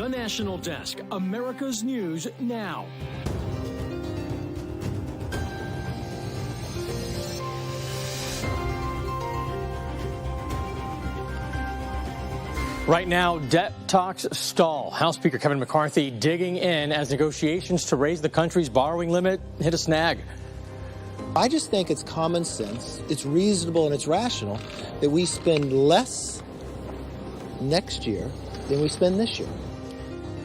The National Desk, America's News Now. Right now, debt talks stall. House Speaker Kevin McCarthy digging in as negotiations to raise the country's borrowing limit hit a snag. I just think it's common sense, it's reasonable, and it's rational that we spend less next year than we spend this year.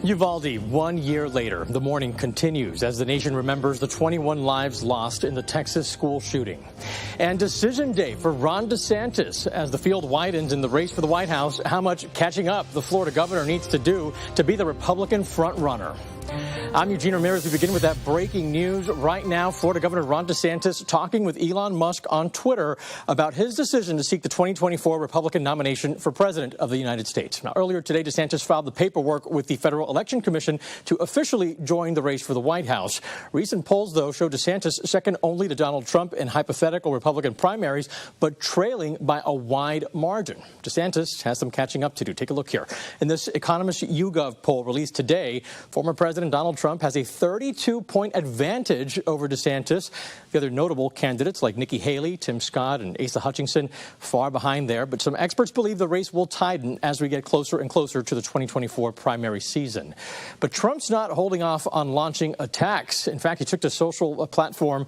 Uvalde, 1 year later, the mourning continues as the nation remembers the 21 lives lost in the Texas school shooting. And decision day for Ron DeSantis as the field widens in the race for the White House. How much catching up the Florida governor needs to do to be the Republican frontrunner. I'm Eugene Ramirez. We begin with that breaking news. Right now, Florida Governor Ron DeSantis talking with Elon Musk on Twitter about his decision to seek the 2024 Republican nomination for president of the United States. Now, earlier today, DeSantis filed the paperwork with the Federal Election Commission to officially join the race for the White House. Recent polls, though, show DeSantis second only to Donald Trump in hypothetical Republican primaries, but trailing by a wide margin. DeSantis has some catching up to do. Take a look here. In this Economist YouGov poll released today, former President Donald Trump has a 32-point advantage over DeSantis. The other notable candidates like Nikki Haley, Tim Scott, and Asa Hutchinson far behind there. But some experts believe the race will tighten as we get closer and closer to the 2024 primary season. But Trump's not holding off on launching attacks. In fact, he took to social platform,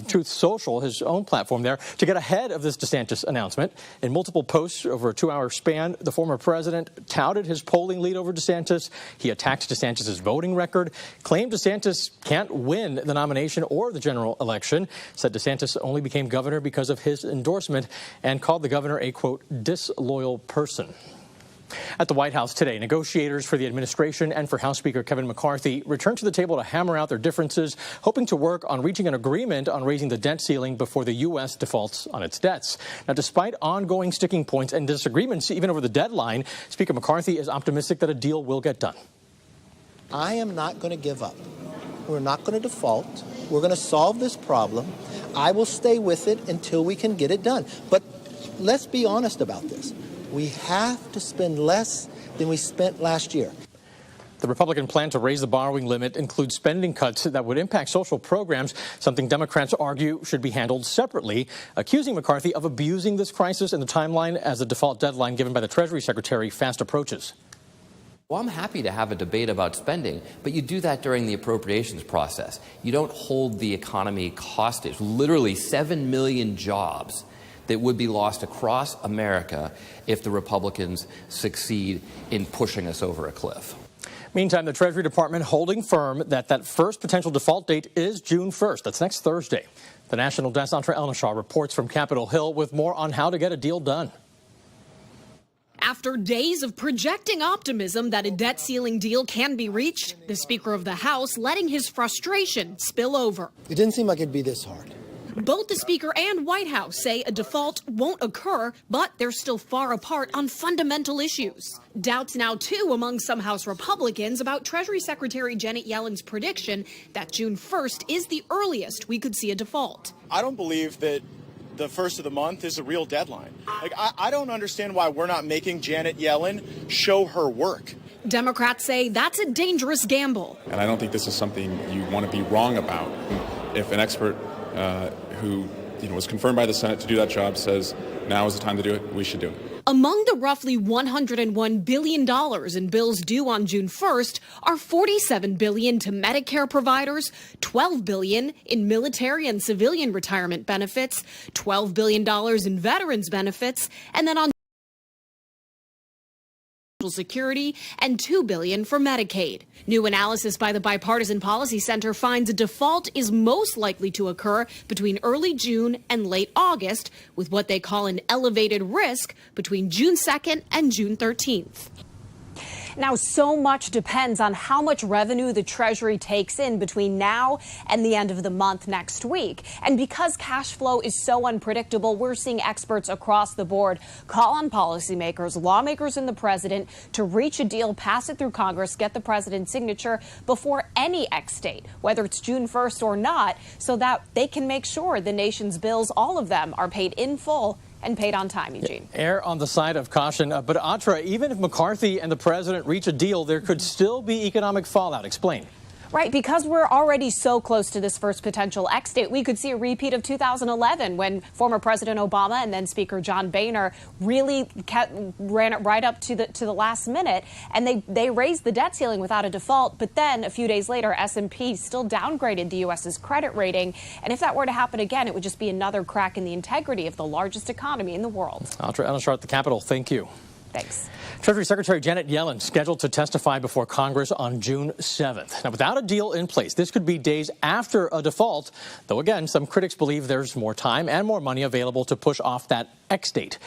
Truth Social, his own platform there, to get ahead of this DeSantis announcement. In multiple posts over a 2-hour span, the former president touted his polling lead over DeSantis. He attacked DeSantis' voting record, claimed DeSantis can't win the nomination or the general election, said DeSantis only became governor because of his endorsement, and called the governor a, quote, disloyal person. At the White House today, negotiators for the administration and for House Speaker Kevin McCarthy returned to the table to hammer out their differences, hoping to work on reaching an agreement on raising the debt ceiling before the U.S. defaults on its debts. Now, despite ongoing sticking points and disagreements even over the deadline, Speaker McCarthy is optimistic that a deal will get done. I am not going to give up. We're not going to default. We're going to solve this problem. I will stay with it until we can get it done. But let's be honest about this. We have to spend less than we spent last year. The Republican plan to raise the borrowing limit includes spending cuts that would impact social programs, something Democrats argue should be handled separately, accusing McCarthy of abusing this crisis and the timeline as the default deadline given by the Treasury Secretary fast approaches. Well, I'm happy to have a debate about spending, but you do that during the appropriations process. You don't hold the economy hostage. Literally 7 million jobs that would be lost across America if the Republicans succeed in pushing us over a cliff. Meantime, the Treasury Department holding firm that first potential default date is June 1st. That's next Thursday. The National Desk, Antra Elnishaw, reports from Capitol Hill with more on how to get a deal done. After days of projecting optimism that a debt ceiling deal can be reached, the Speaker of the House letting his frustration spill over. It didn't seem like it'd be this hard. Both the Speaker and White House say a default won't occur, but they're still far apart on fundamental issues. Doubts now, too, among some House Republicans about Treasury Secretary Janet Yellen's prediction that June 1st is the earliest we could see a default. I don't believe that the first of the month is a real deadline. I don't understand why we're not making Janet Yellen show her work. Democrats say that's a dangerous gamble. And I don't think this is something you want to be wrong about. If an expert who was confirmed by the Senate to do that job says now is the time to do it, we should do it. Among the roughly $101 billion in bills due on June 1st are $47 billion to Medicare providers, $12 billion in military and civilian retirement benefits, $12 billion in veterans benefits, and then on Security, and $2 billion for Medicaid. New analysis by the Bipartisan Policy Center finds a default is most likely to occur between early June and late August, with what they call an elevated risk between June 2nd and June 13th. Now, so much depends on how much revenue the Treasury takes in between now and the end of the month next week. And because cash flow is so unpredictable, we're seeing experts across the board call on policymakers, lawmakers, and the president to reach a deal, pass it through Congress, get the president's signature before any X date, whether it's June 1st or not, so that they can make sure the nation's bills, all of them, are paid in full and paid on time, Eugene. Err on the side of caution. But Atra, even if McCarthy and the president reach a deal, there could still be economic fallout. Explain. Right, because we're already so close to this first potential X date, we could see a repeat of 2011 when former President Obama and then Speaker John Boehner really ran it right up to the last minute, and they raised the debt ceiling without a default. But then a few days later, S&P still downgraded the U.S.'s credit rating. And if that were to happen again, it would just be another crack in the integrity of the largest economy in the world. Atra Elishar at the Capitol, thank you. Thanks. Treasury Secretary Janet Yellen scheduled to testify before Congress on June 7th. Now, without a deal in place, this could be days after a default, though, again, some critics believe there's more time and more money available to push off that X date.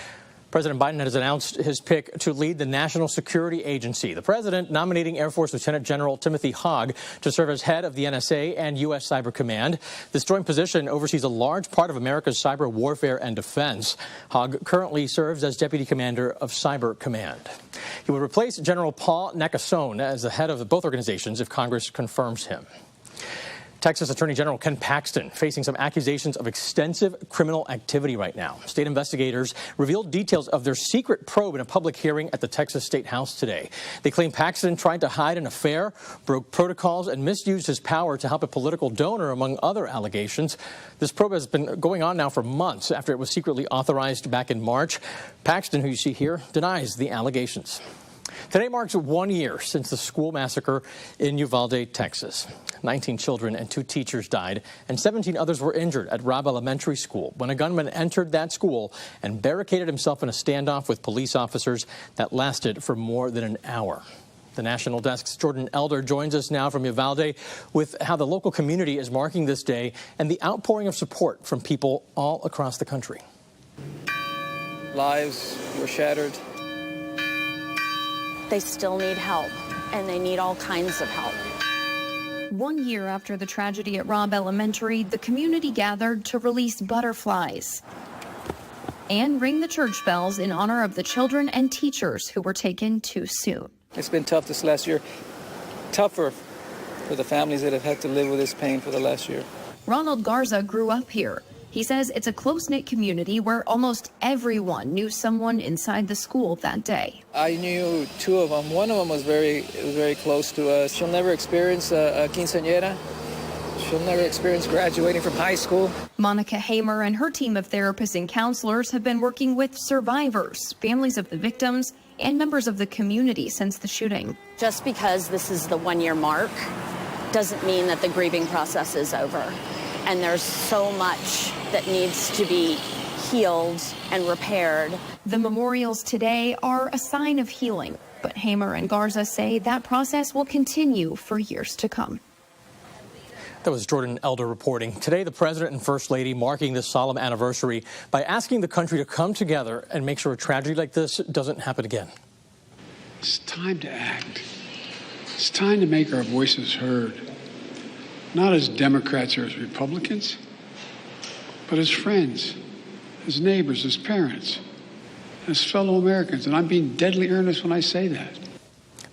President Biden has announced his pick to lead the National Security Agency. The president nominating Air Force Lieutenant General Timothy Hogg to serve as head of the NSA and U.S. Cyber Command. This joint position oversees a large part of America's cyber warfare and defense. Hogg currently serves as Deputy Commander of Cyber Command. He will replace General Paul Nakasone as the head of both organizations if Congress confirms him. Texas Attorney General Ken Paxton facing some accusations of extensive criminal activity right now. State investigators revealed details of their secret probe in a public hearing at the Texas State House today. They claim Paxton tried to hide an affair, broke protocols, and misused his power to help a political donor, among other allegations. This probe has been going on now for months after it was secretly authorized back in March. Paxton, who you see here, denies the allegations. Today marks 1 year since the school massacre in Uvalde, Texas. 19 children and 2 teachers died, and 17 others were injured at Robb Elementary School when a gunman entered that school and barricaded himself in a standoff with police officers that lasted for more than an hour. The National Desk's Jordan Elder joins us now from Uvalde with how the local community is marking this day and the outpouring of support from people all across the country. Lives were shattered. They still need help, and they need all kinds of help. 1 year after the tragedy at Robb Elementary, the community gathered to release butterflies and ring the church bells in honor of the children and teachers who were taken too soon. It's been tough this last year, tougher for the families that have had to live with this pain for the last year. Ronald Garza grew up here. He says it's a close-knit community where almost everyone knew someone inside the school that day. I knew 2 of them. One of them was very close to us. She'll never experience a quinceañera. She'll never experience graduating from high school. Monica Hamer and her team of therapists and counselors have been working with survivors, families of the victims, and members of the community since the shooting. Just because this is the 1 year mark doesn't mean that the grieving process is over. And there's so much that needs to be healed and repaired. The memorials today are a sign of healing, but Hamer and Garza say that process will continue for years to come. That was Jordan Elder reporting. Today, the President and First Lady marking this solemn anniversary by asking the country to come together and make sure a tragedy like this doesn't happen again. It's time to act. It's time to make our voices heard. Not as Democrats or as Republicans, but as friends, as neighbors, as parents, as fellow Americans. And I'm being deadly earnest when I say that.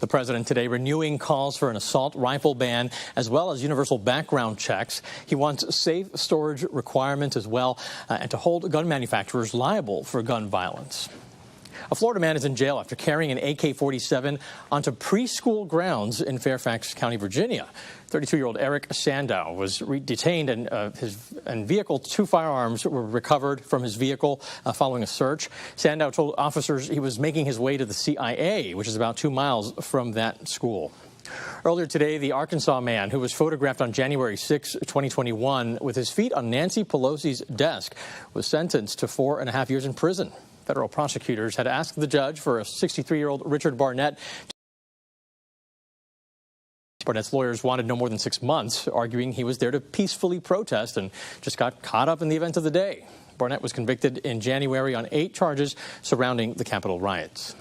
The president today renewing calls for an assault rifle ban as well as universal background checks. He wants safe storage requirements as well and to hold gun manufacturers liable for gun violence. A Florida man is in jail after carrying an AK-47 onto preschool grounds in Fairfax County, Virginia. 32-year-old Eric Sandow was detained and his vehicle, 2 firearms were recovered from his vehicle following a search. Sandow told officers he was making his way to the CIA, which is about 2 miles from that school. Earlier today, the Arkansas man who was photographed on January 6, 2021 with his feet on Nancy Pelosi's desk was sentenced to 4.5 years in prison. Federal prosecutors had asked the judge for a 63-year-old Richard Barnett. Barnett's lawyers wanted no more than 6 months, arguing he was there to peacefully protest and just got caught up in the events of the day. Barnett was convicted in January on 8 charges surrounding the Capitol riots.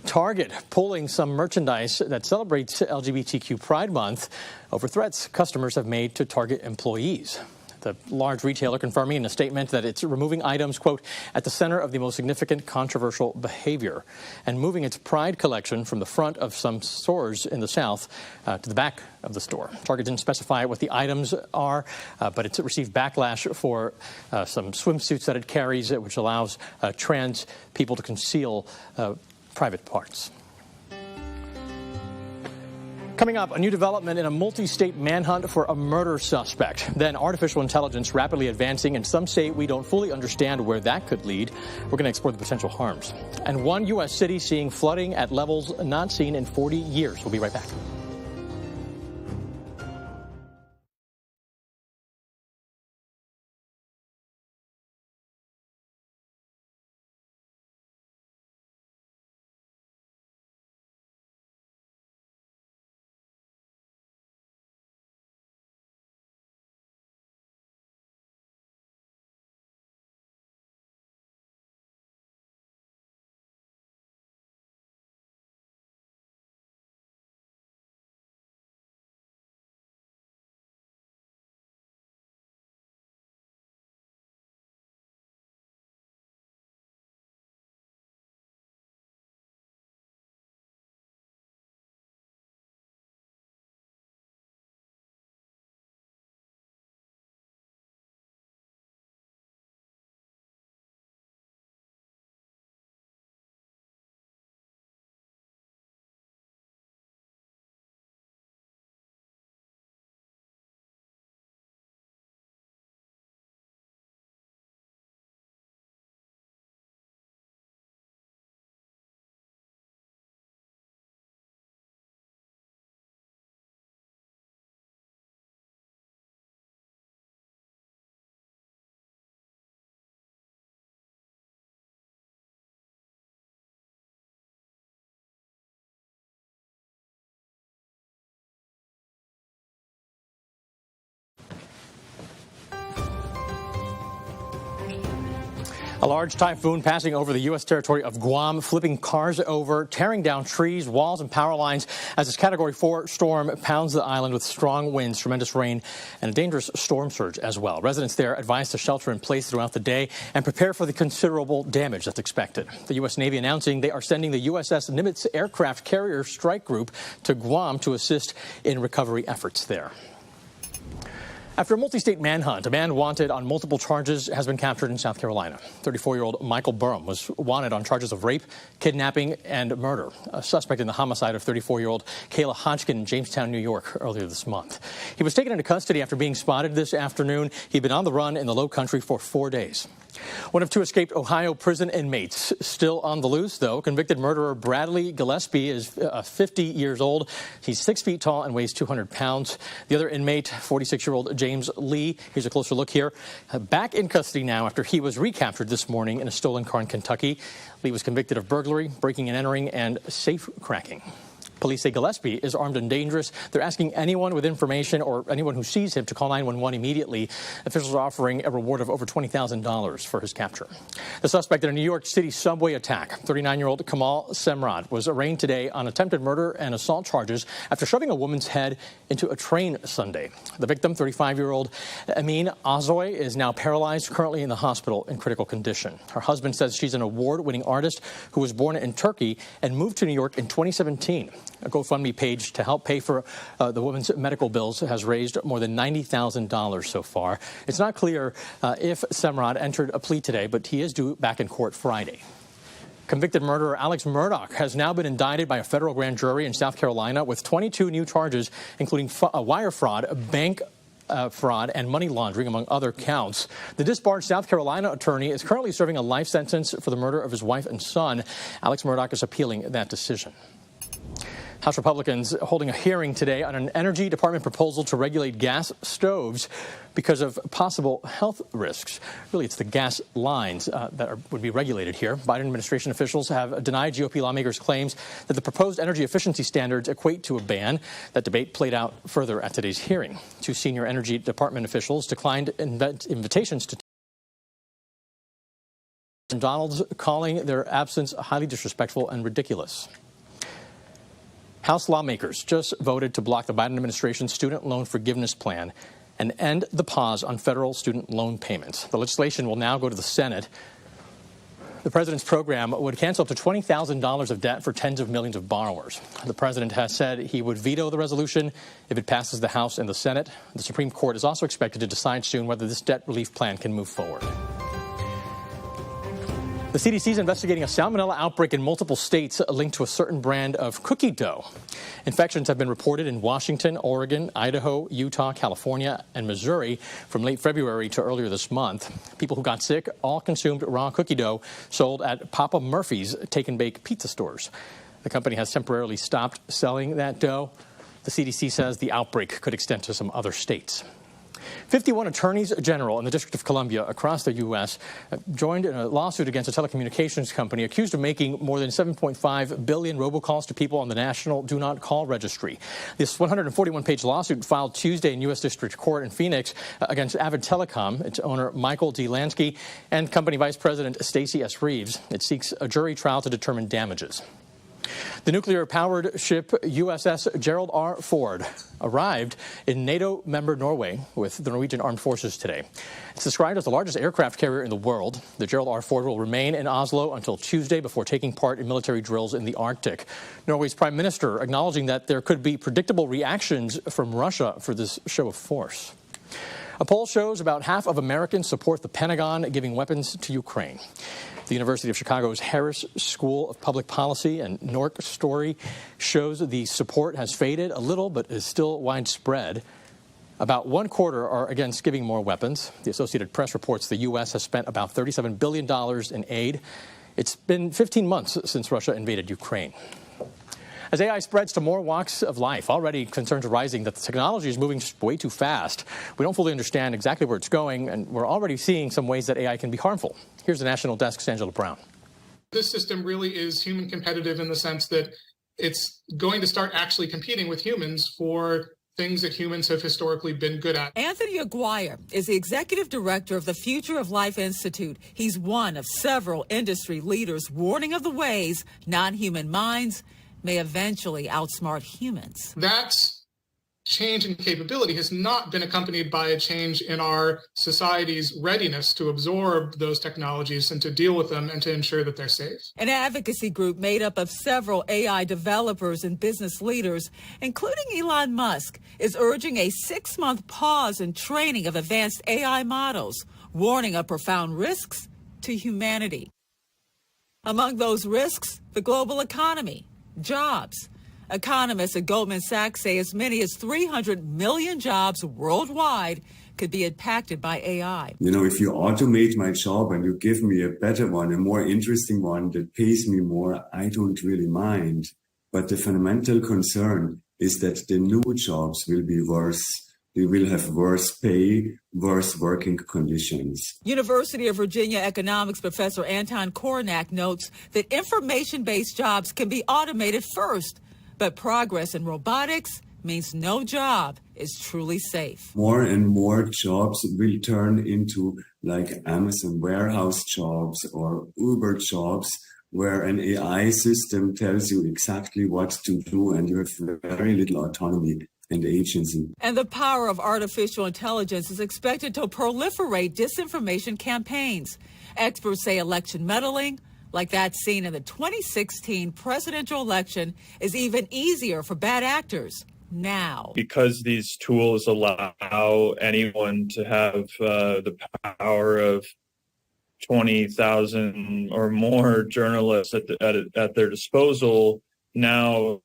Target pulling some merchandise that celebrates LGBTQ Pride Month over threats customers have made to Target employees. The large retailer confirming in a statement that it's removing items, quote, at the center of the most significant controversial behavior and moving its Pride collection from the front of some stores in the South to the back of the store. Target didn't specify what the items are, but it's received backlash for some swimsuits that it carries, which allows trans people to conceal private parts. Coming up, a new development in a multi-state manhunt for a murder suspect. Then artificial intelligence rapidly advancing, and some say we don't fully understand where that could lead. We're going to explore the potential harms. And one U.S. city seeing flooding at levels not seen in 40 years. We'll be right back. A large typhoon passing over the U.S. territory of Guam, flipping cars over, tearing down trees, walls, and power lines as this Category 4 storm pounds the island with strong winds, tremendous rain, and a dangerous storm surge as well. Residents there advised to shelter in place throughout the day and prepare for the considerable damage that's expected. The U.S. Navy announcing they are sending the USS Nimitz aircraft carrier strike group to Guam to assist in recovery efforts there. After a multi-state manhunt, a man wanted on multiple charges has been captured in South Carolina. 34-year-old Michael Burham was wanted on charges of rape, kidnapping, and murder. A suspect in the homicide of 34-year-old Kayla Hodgkin in Jamestown, New York, earlier this month. He was taken into custody after being spotted this afternoon. He'd been on the run in the Low Country for 4 days. One of two escaped Ohio prison inmates still on the loose, though. Convicted murderer Bradley Gillespie is 50 years old. He's 6 feet tall and weighs 200 pounds. The other inmate, 46-year-old James Lee, here's a closer look here, back in custody now after he was recaptured this morning in a stolen car in Kentucky. Lee was convicted of burglary, breaking and entering, and safe cracking. Police say Gillespie is armed and dangerous. They're asking anyone with information or anyone who sees him to call 911 immediately. Officials are offering a reward of over $20,000 for his capture. The suspect in a New York City subway attack, 39-year-old Kamal Semrad, was arraigned today on attempted murder and assault charges after shoving a woman's head into a train Sunday. The victim, 35-year-old Amin Azoy, is now paralyzed, currently in the hospital in critical condition. Her husband says she's an award-winning artist who was born in Turkey and moved to New York in 2017. A GoFundMe page to help pay for the woman's medical bills has raised more than $90,000 so far. It's not clear if Semrad entered a plea today, but he is due back in court Friday. Convicted murderer Alex Murdaugh has now been indicted by a federal grand jury in South Carolina with 22 new charges, including wire fraud, bank fraud, and money laundering, among other counts. The disbarred South Carolina attorney is currently serving a life sentence for the murder of his wife and son. Alex Murdaugh is appealing that decision. House Republicans holding a hearing today on an Energy Department proposal to regulate gas stoves because of possible health risks. Really, it's the gas lines that would be regulated here. Biden administration officials have denied GOP lawmakers' claims that the proposed energy efficiency standards equate to a ban. That debate played out further at today's hearing. Two senior Energy Department officials declined invitations to Donald's, calling their absence highly disrespectful and ridiculous. House lawmakers just voted to block the Biden administration's student loan forgiveness plan and end the pause on federal student loan payments. The legislation will now go to the Senate. The president's program would cancel up to $20,000 of debt for tens of millions of borrowers. The president has said he would veto the resolution if it passes the House and the Senate. The Supreme Court is also expected to decide soon whether this debt relief plan can move forward. The CDC is investigating a salmonella outbreak in multiple states linked to a certain brand of cookie dough. Infections have been reported in Washington, Oregon, Idaho, Utah, California, and Missouri from late February to earlier this month. People who got sick all consumed raw cookie dough sold at Papa Murphy's take-and-bake pizza stores. The company has temporarily stopped selling that dough. The CDC says the outbreak could extend to some other states. 51 attorneys general in the District of Columbia across the U.S. joined in a lawsuit against a telecommunications company accused of making more than 7.5 billion robocalls to people on the National Do Not Call Registry. This 141-page lawsuit filed Tuesday in U.S. District Court in Phoenix against Avid Telecom, its owner Michael D. Lansky, and company vice president Stacey S. Reeves. It seeks a jury trial to determine damages. The nuclear-powered ship USS Gerald R. Ford arrived in NATO member Norway with the Norwegian Armed Forces today. It's described as the largest aircraft carrier in the world. The Gerald R. Ford will remain in Oslo until Tuesday before taking part in military drills in the Arctic. Norway's prime minister acknowledging that there could be predictable reactions from Russia for this show of force. A poll shows about half of Americans support the Pentagon giving weapons to Ukraine. The University of Chicago's Harris School of Public Policy and Nork story shows the support has faded a little, but is still widespread. About one quarter are against giving more weapons. The Associated Press reports the U.S. has spent about $37 billion in aid. It's been 15 months since Russia invaded Ukraine. As AI spreads to more walks of life, already concerns are rising that the technology is moving way too fast. We don't fully understand exactly where it's going, and we're already seeing some ways that AI can be harmful. Here's the National Desk's Angela Brown. This system really is human competitive in the sense that it's going to start actually competing with humans for things that humans have historically been good at. Anthony Aguirre is the executive director of the Future of Life Institute. He's one of several industry leaders warning of the ways non-human minds may eventually outsmart humans. That change in capability has not been accompanied by a change in our society's readiness to absorb those technologies and to deal with them and to ensure that they're safe. An advocacy group made up of several AI developers and business leaders, including Elon Musk, is urging a 6-month pause in training of advanced AI models, warning of profound risks to humanity. Among those risks, the global economy, jobs. Economists at Goldman Sachs say as many as 300 million jobs worldwide could be impacted by AI. You know, if you automate my job and you give me a better one, a more interesting one that pays me more, I don't really mind. But the fundamental concern is that the new jobs will be worse. We will have worse pay, worse working conditions. University of Virginia economics professor Anton Kornak notes that information-based jobs can be automated first, but progress in robotics means no job is truly safe. More and more jobs will turn into like Amazon warehouse jobs or Uber jobs, where an AI system tells you exactly what to do and you have very little autonomy and agency. And the power of artificial intelligence is expected to proliferate disinformation campaigns. Experts say election meddling, like that seen in the 2016 presidential election, is even easier for bad actors now. Because these tools allow anyone to have the power of 20,000 or more journalists at their disposal, now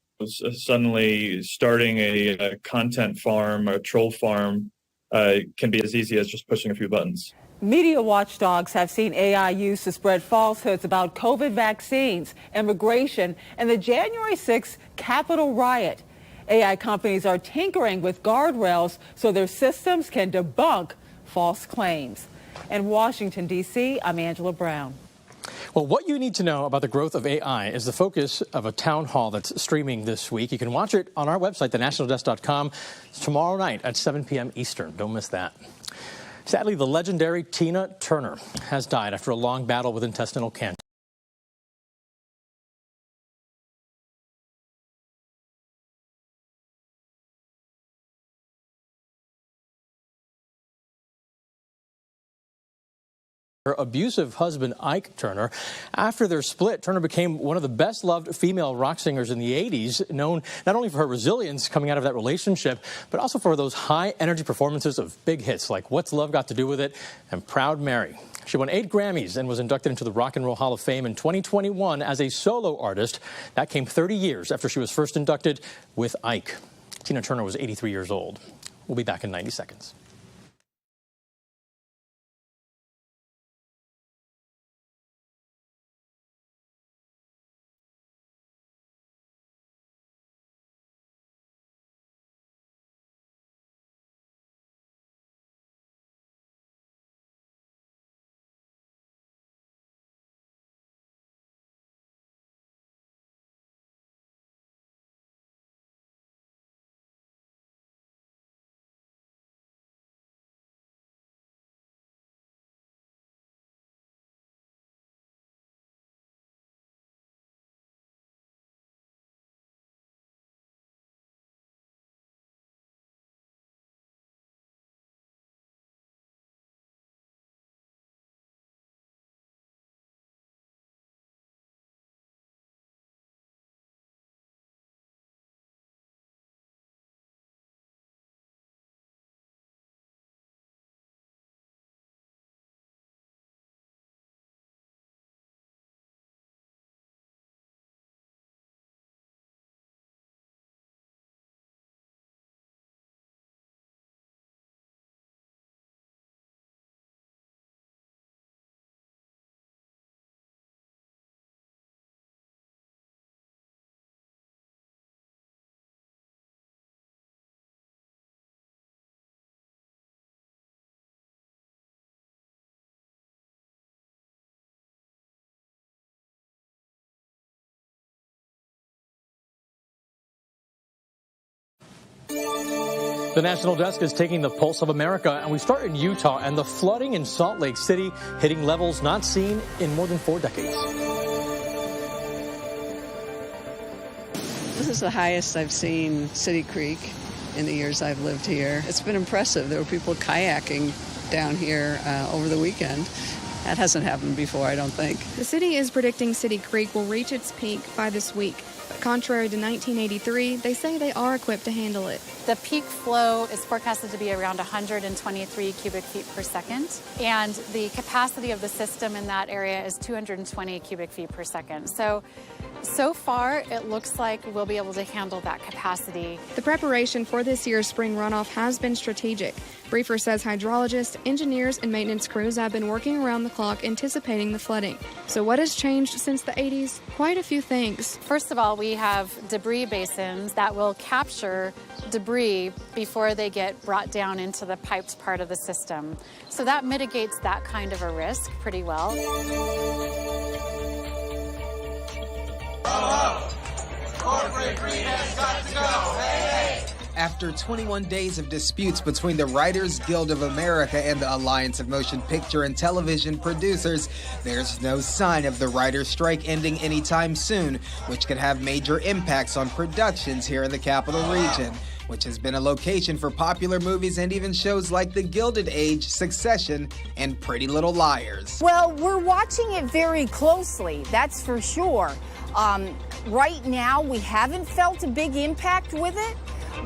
suddenly starting a content farm, a troll farm, can be as easy as just pushing a few buttons. Media watchdogs have seen AI used to spread falsehoods about COVID vaccines, immigration, and the January 6th Capitol riot. AI companies are tinkering with guardrails so their systems can debunk false claims. In Washington, D.C., I'm Angela Brown. Well, what you need to know about the growth of AI is the focus of a town hall that's streaming this week. You can watch it on our website, thenationaldesk.com, tomorrow night at 7 p.m. Eastern. Don't miss that. Sadly, the legendary Tina Turner has died after a long battle with intestinal cancer. her abusive husband, Ike Turner. After their split, Turner became one of the best-loved female rock singers in the 80s, known not only for her resilience coming out of that relationship, but also for those high-energy performances of big hits like What's Love Got to Do With It and Proud Mary. She won 8 Grammys and was inducted into the Rock and Roll Hall of Fame in 2021 as a solo artist. That came 30 years after she was first inducted with Ike. Tina Turner was 83 years old. We'll be back in 90 seconds. The National Desk is taking the pulse of America, and we start in Utah and the flooding in Salt Lake City hitting levels not seen in more than 4 decades. This is the highest I've seen City Creek in the years I've lived here. It's been impressive. There were people kayaking down here over the weekend. That hasn't happened before, I don't think. The city is predicting City Creek will reach its peak by this week. But contrary to 1983, they say they are equipped to handle it. The peak flow is forecasted to be around 123 cubic feet per second, and the capacity of the system in that area is 220 cubic feet per second. So far, it looks like we'll be able to handle that capacity. The preparation for this year's spring runoff has been strategic. Briefer says hydrologists, engineers, and maintenance crews have been working around the clock anticipating the flooding. So what has changed since the 80s? Quite a few things. First of all, we have debris basins that will capture debris before they get brought down into the piped part of the system. So that mitigates that kind of a risk pretty well. Corporate greed has got to go. Hey, hey. After 21 days of disputes between the Writers Guild of America and the Alliance of Motion Picture and Television Producers, there's no sign of the writers' strike ending anytime soon, which could have major impacts on productions here in the Capital Region, which has been a location for popular movies and even shows like The Gilded Age, Succession, and Pretty Little Liars. Well, we're watching it very closely, that's for sure. Right now, we haven't felt a big impact with it,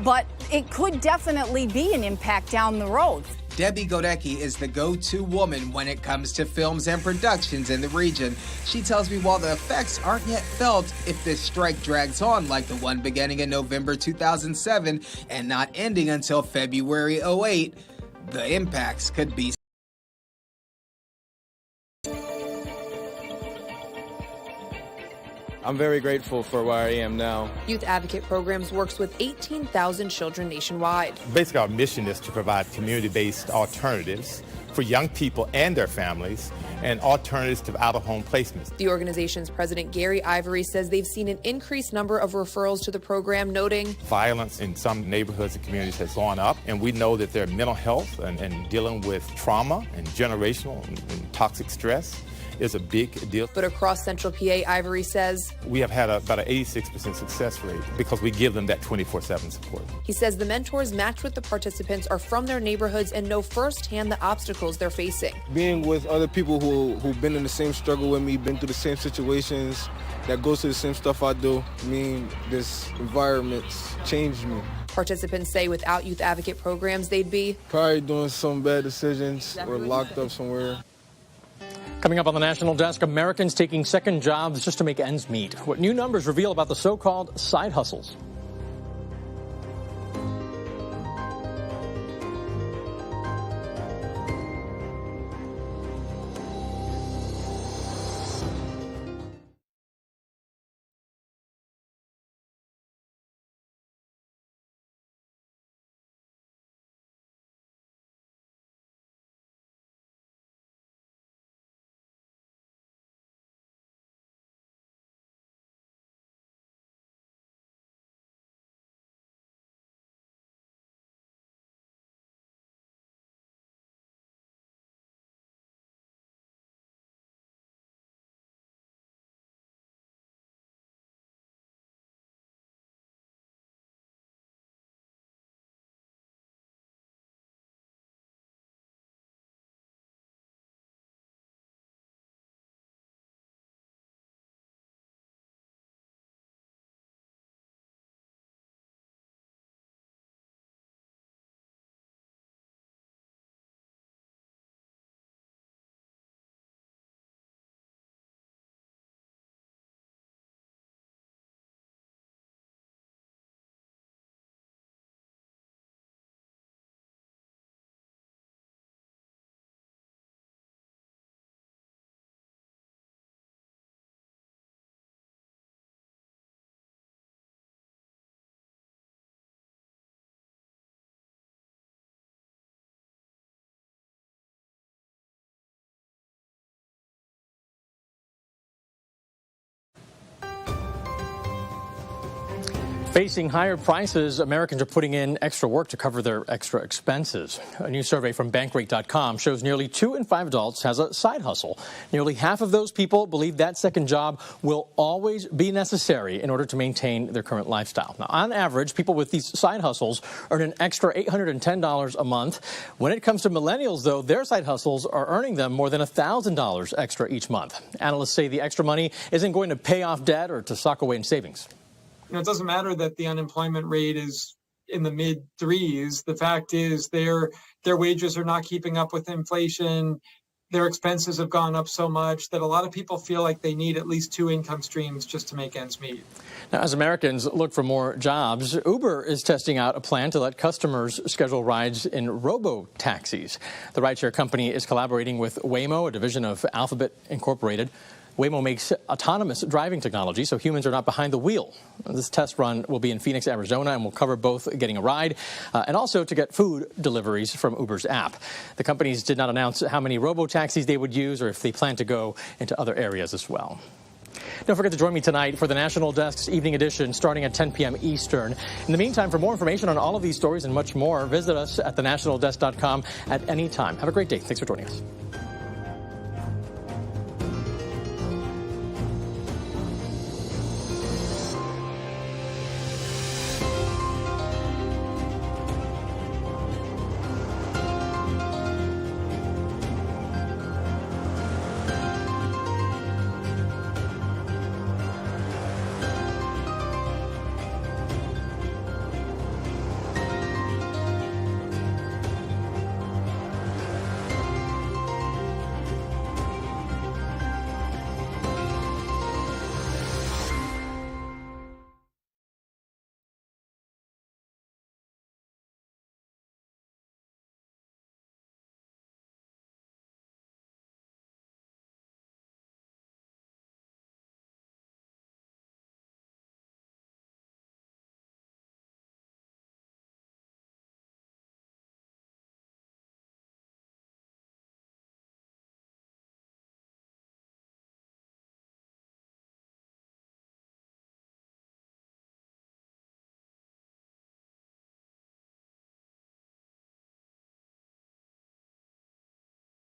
but it could definitely be an impact down the road. Debbie Godecki is the go-to woman when it comes to films and productions in the region. She tells me while the effects aren't yet felt, if this strike drags on like the one beginning in November 2007 and not ending until February 2008, the impacts could be. I'm very grateful for where I am now. Youth Advocate Programs works with 18,000 children nationwide. Basically, our mission is to provide community-based alternatives for young people and their families and alternatives to out-of-home placements. The organization's president, Gary Ivory, says they've seen an increased number of referrals to the program, noting violence in some neighborhoods and communities has gone up, and we know that their mental health and dealing with trauma and generational and toxic stress is a big deal. But across Central PA, Ivory says we have had about an 86% success rate because we give them that 24/7 support. He says the mentors matched with the participants are from their neighborhoods and know firsthand the obstacles they're facing. Being with other people who've been in the same struggle with me, been through the same situations, that goes through the same stuff I do, this environment's changed me. Participants say without youth advocate programs, they'd be probably doing some bad decisions or locked up somewhere. Coming up on the National Desk, Americans taking second jobs just to make ends meet. What new numbers reveal about the so-called side hustles. Facing higher prices, Americans are putting in extra work to cover their extra expenses. A new survey from Bankrate.com shows nearly 2 in 5 adults has a side hustle. Nearly half of those people believe that second job will always be necessary in order to maintain their current lifestyle. Now, on average, people with these side hustles earn an extra $810 a month. When it comes to millennials, though, their side hustles are earning them more than $1,000 extra each month. Analysts say the extra money isn't going to pay off debt or to sock away in savings. It doesn't matter that the unemployment rate is in the mid 3s. The fact is their wages are not keeping up with inflation. Their expenses have gone up so much that a lot of people feel like they need at least 2 income streams just to make ends meet. Now, as Americans look for more jobs, Uber is testing out a plan to let customers schedule rides in robo-taxis. The rideshare company is collaborating with Waymo, a division of Alphabet Incorporated. Waymo makes autonomous driving technology so humans are not behind the wheel. This test run will be in Phoenix, Arizona, and will cover both getting a ride and also to get food deliveries from Uber's app. The companies did not announce how many robo-taxis they would use or if they plan to go into other areas as well. Don't forget to join me tonight for the National Desk's Evening Edition starting at 10 p.m. Eastern. In the meantime, for more information on all of these stories and much more, visit us at thenationaldesk.com at any time. Have a great day. Thanks for joining us.